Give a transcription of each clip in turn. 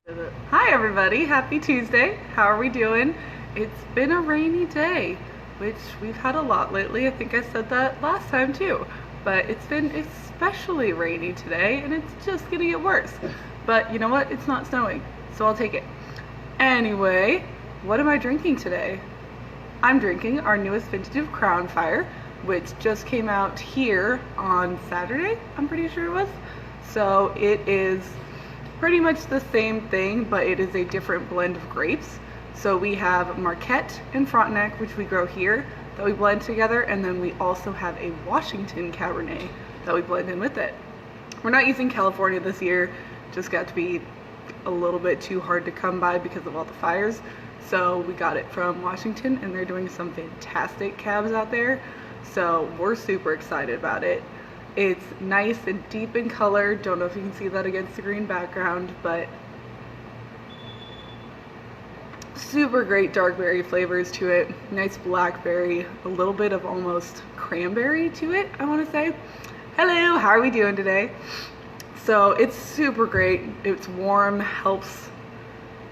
Hi everybody, happy Tuesday. How are we doing? It's been a rainy day, which we've had a lot lately. I think I said that last time too. But it's been especially rainy today and it's just gonna get worse. But you know what? It's not snowing, so I'll take it. Anyway, what am I drinking today? I'm drinking our newest vintage of Crown Fire, which just came out here on Saturday, I'm pretty sure it was. So it is pretty much the same thing, but it is a different blend of grapes. So we have Marquette and Frontenac, which we grow here, that we blend together, and then we also have a Washington Cabernet that we blend in with it. We're not using California this year, just got to be a little bit too hard to come by because of all the fires. So we got it from Washington, and they're doing some fantastic cabs out there. So we're super excited about it. It's nice and deep in color. Don't know if you can see that against the green background, but super great dark berry flavors to it. Nice blackberry, a little bit of almost cranberry to it, I want to say. Hello, how are we doing today? So it's super great. It's warm, helps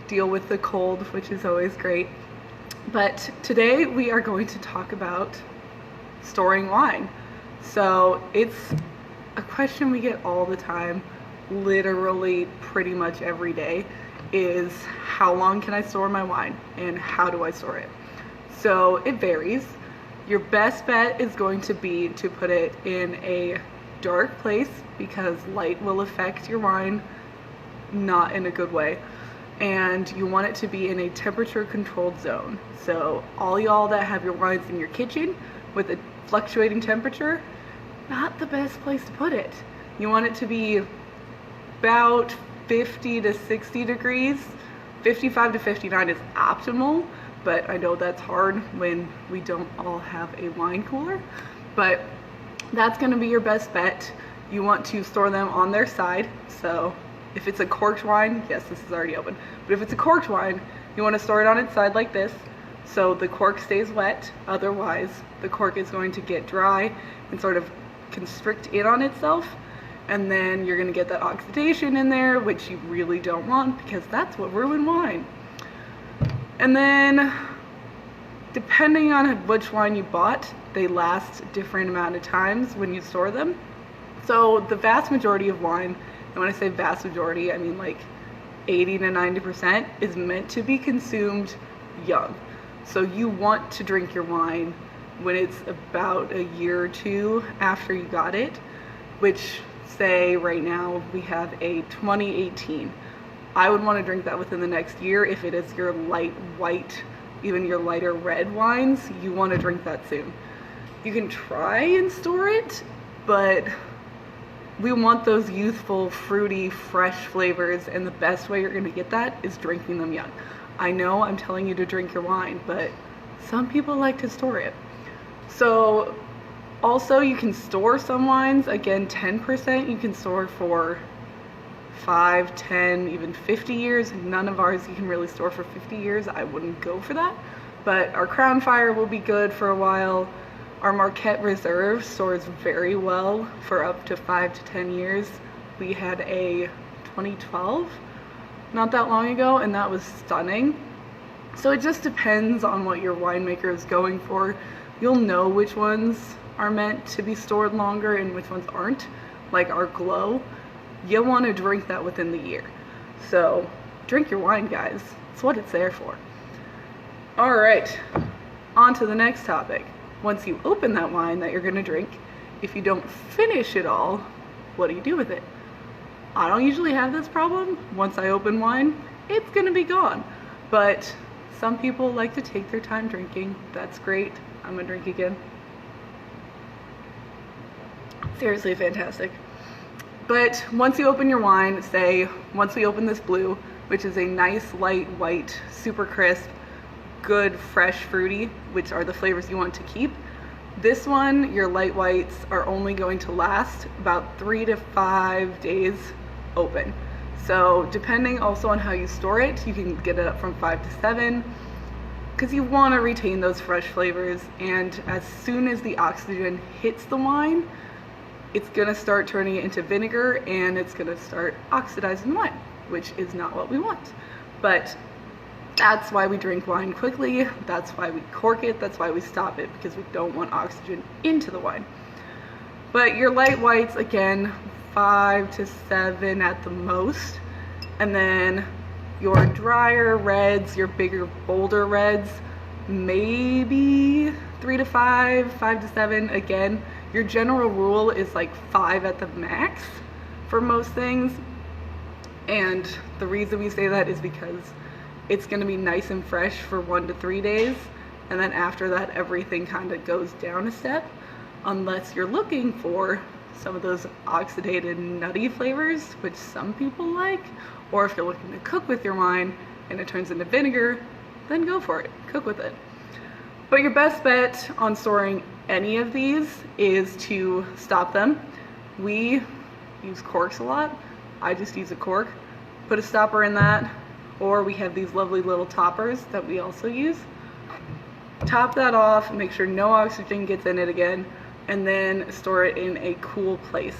deal with the cold, which is always great. But today we are going to talk about storing wine. So it's a question we get all the time, literally pretty much every day, is how long can I store my wine and how do I store it? So it varies. Your best bet is going to be to put it in a dark place because light will affect your wine not in a good way. And you want it to be in a temperature controlled zone. So all y'all that have your wines in your kitchen with a fluctuating temperature, not the best place to put it. You want it to be about 50 to 60 degrees. 55 to 59 is optimal, but I know that's hard when we don't all have a wine cooler. But that's gonna be your best bet. You want to store them on their side. So if it's a corked wine, yes, this is already open. But if it's a corked wine, you wanna store it on its side like this. So the cork stays wet, otherwise the cork is going to get dry and sort of constrict in on itself, and then you're going to get that oxidation in there, which you really don't want because that's what ruins wine. And then depending on which wine you bought, they last a different amount of times when you store them. So the vast majority of wine, and when I say vast majority, I mean like 80 to 90%, is meant to be consumed young. So you want to drink your wine when it's about a year or two after you got it, which say right now we have a 2018. I would want to drink that within the next year. If it is your light white, even your lighter red wines, you want to drink that soon. You can try and store it, but we want those youthful, fruity, fresh flavors, and the best way you're going to get that is drinking them young. I know I'm telling you to drink your wine, but some people like to store it. So also you can store some wines, again 10% you can store for 5, 10, even 50 years. None of ours you can really store for 50 years. I wouldn't go for that. But our Crown Fire will be good for a while. Our Marquette Reserve stores very well for up to 5 to 10 years. We had a 2012 not that long ago, and that was stunning. So it just depends on what your winemaker is going for. You'll know which ones are meant to be stored longer and which ones aren't. Like our Glow, you'll want to drink that within the year. So drink your wine, guys. It's what it's there for. All right, on to the next topic. Once you open that wine that you're going to drink, if you don't finish it all, what do you do with it? I don't usually have this problem. Once I open wine, it's going to be gone. But some people like to take their time drinking. That's great. I'm gonna drink again. Seriously fantastic. But once you open your wine, say once we open this blue, which is a nice light white, super crisp, good fresh fruity, which are the flavors you want to keep. This one, your light whites are only going to last about 3 to 5 days open. So depending also on how you store it, you can get it up from 5 to 7. Because you want to retain those fresh flavors, and as soon as the oxygen hits the wine, it's going to start turning it into vinegar and it's going to start oxidizing the wine. which is not what we want. But that's why we drink wine quickly, that's why we cork it, that's why we stop it, because we don't want oxygen into the wine. But your light whites, again, 5 to 7 at the most. And then your drier reds, your bigger, bolder reds, maybe 3 to 5, 5 to 7. Again, your general rule is like 5 at the max for most things. And the reason we say that is because it's going to be nice and fresh for 1 to 3 days. And then after that, everything kind of goes down a step, unless you're looking for some of those oxidated nutty flavors, which some people like, or if you're looking to cook with your wine and it turns into vinegar, then go for it, cook with it. But your best bet on storing any of these is to stop them. We use corks a lot. I just use a cork, put a stopper in that, or we have these lovely little toppers that we also use. Top that off, make sure no oxygen gets in it again, and then store it in a cool place.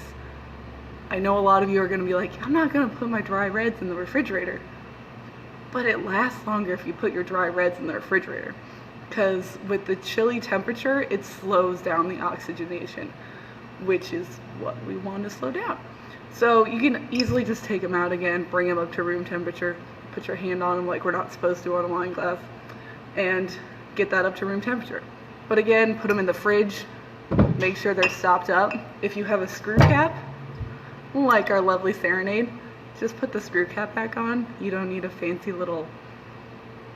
I know a lot of you are going to be like, I'm not going to put my dry reds in the refrigerator. But it lasts longer if you put your dry reds in the refrigerator, because with the chilly temperature, it slows down the oxygenation, which is what we want to slow down. So you can easily just take them out again, bring them up to room temperature, put your hand on them like we're not supposed to on a wine glass, and get that up to room temperature. But again, put them in the fridge, make sure they're stopped up. If you have a screw cap, like our lovely Serenade, just put the screw cap back on. You don't need a fancy little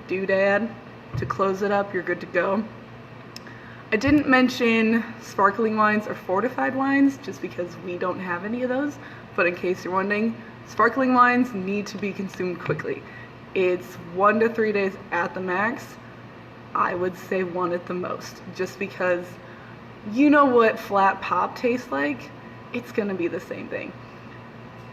doodad to close it up, you're good to go. I didn't mention sparkling wines or fortified wines just because we don't have any of those, but in case you're wondering, sparkling wines need to be consumed quickly. It's 1 to 3 days at the max. I would say 1 at the most, just because you know what flat pop tastes like? It's gonna be the same thing.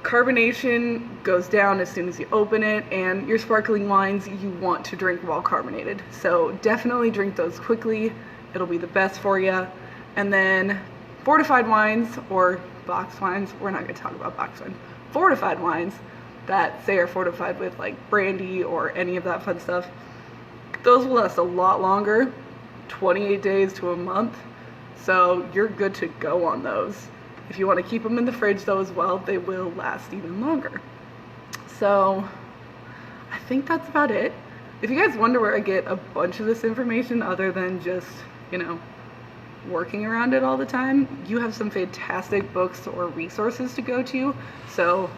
Carbonation goes down as soon as you open it, and your sparkling wines you want to drink while carbonated. So definitely drink those quickly. It'll be the best for you. And then fortified wines or box wines, we're not gonna talk about box wines. Fortified wines that say are fortified with like brandy or any of that fun stuff, those will last a lot longer, 28 days to a month. So you're good to go on those. If you want to keep them in the fridge though as well, they will last even longer. So I think that's about it. If you guys wonder where I get a bunch of this information other than just, you know, working around it all the time, you have some fantastic books or resources to go to. So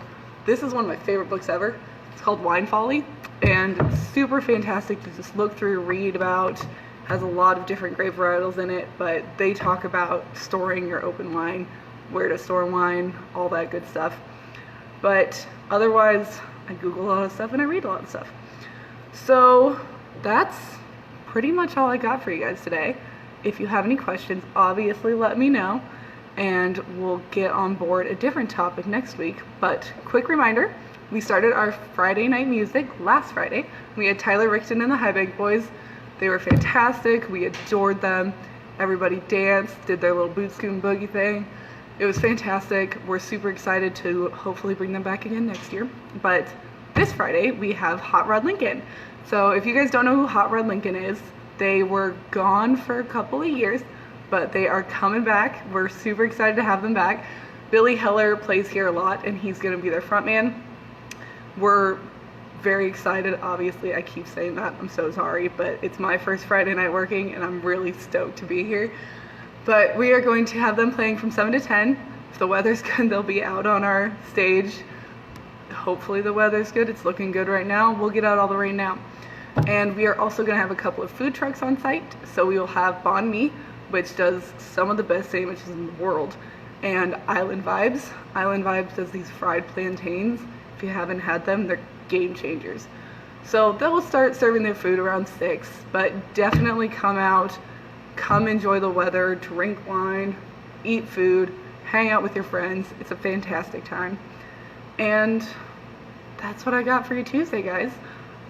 this is one of my favorite books ever. It's called Wine Folly, and it's super fantastic to just look through, read about. Has a lot of different grape varietals in it, but they talk about storing your open wine, where to store wine, all that good stuff. But otherwise, I Google a lot of stuff and I read a lot of stuff. So that's pretty much all I got for you guys today. If you have any questions, obviously let me know, and we'll get on board a different topic next week. But quick reminder, we started our Friday night music last Friday. We had Tyler Rickton and the High Bank Boys. They were fantastic. We adored them. Everybody danced, did their little boot scoot and boogie thing. It was fantastic. We're super excited to hopefully bring them back again next year. But this Friday, we have Hot Rod Lincoln. So if you guys don't know who Hot Rod Lincoln is, they were gone for a couple of years, but they are coming back. We're super excited to have them back. Billy Heller plays here a lot, and he's going to be their frontman. We're very excited. Obviously, I keep saying that. I'm so sorry, but it's my first Friday night working, and I'm really stoked to be here. But we are going to have them playing from 7 to 10. If the weather's good, they'll be out on our stage. Hopefully the weather's good. It's looking good right now. We'll get out all the rain now. And we are also going to have a couple of food trucks on site. So we will have Banh Mi, which does some of the best sandwiches in the world, and Island Vibes. Island Vibes does these fried plantains. If you haven't had them, they're game changers. So they'll start serving their food around 6, but definitely come out, come enjoy the weather, drink wine, eat food, hang out with your friends. It's a fantastic time. And that's what I got for you Tuesday, guys.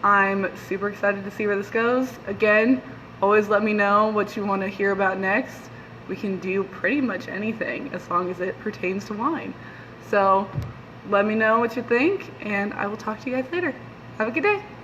I'm super excited to see where this goes. Again, always let me know what you want to hear about next. We can do pretty much anything as long as it pertains to wine. So let me know what you think, and I will talk to you guys later. Have a good day.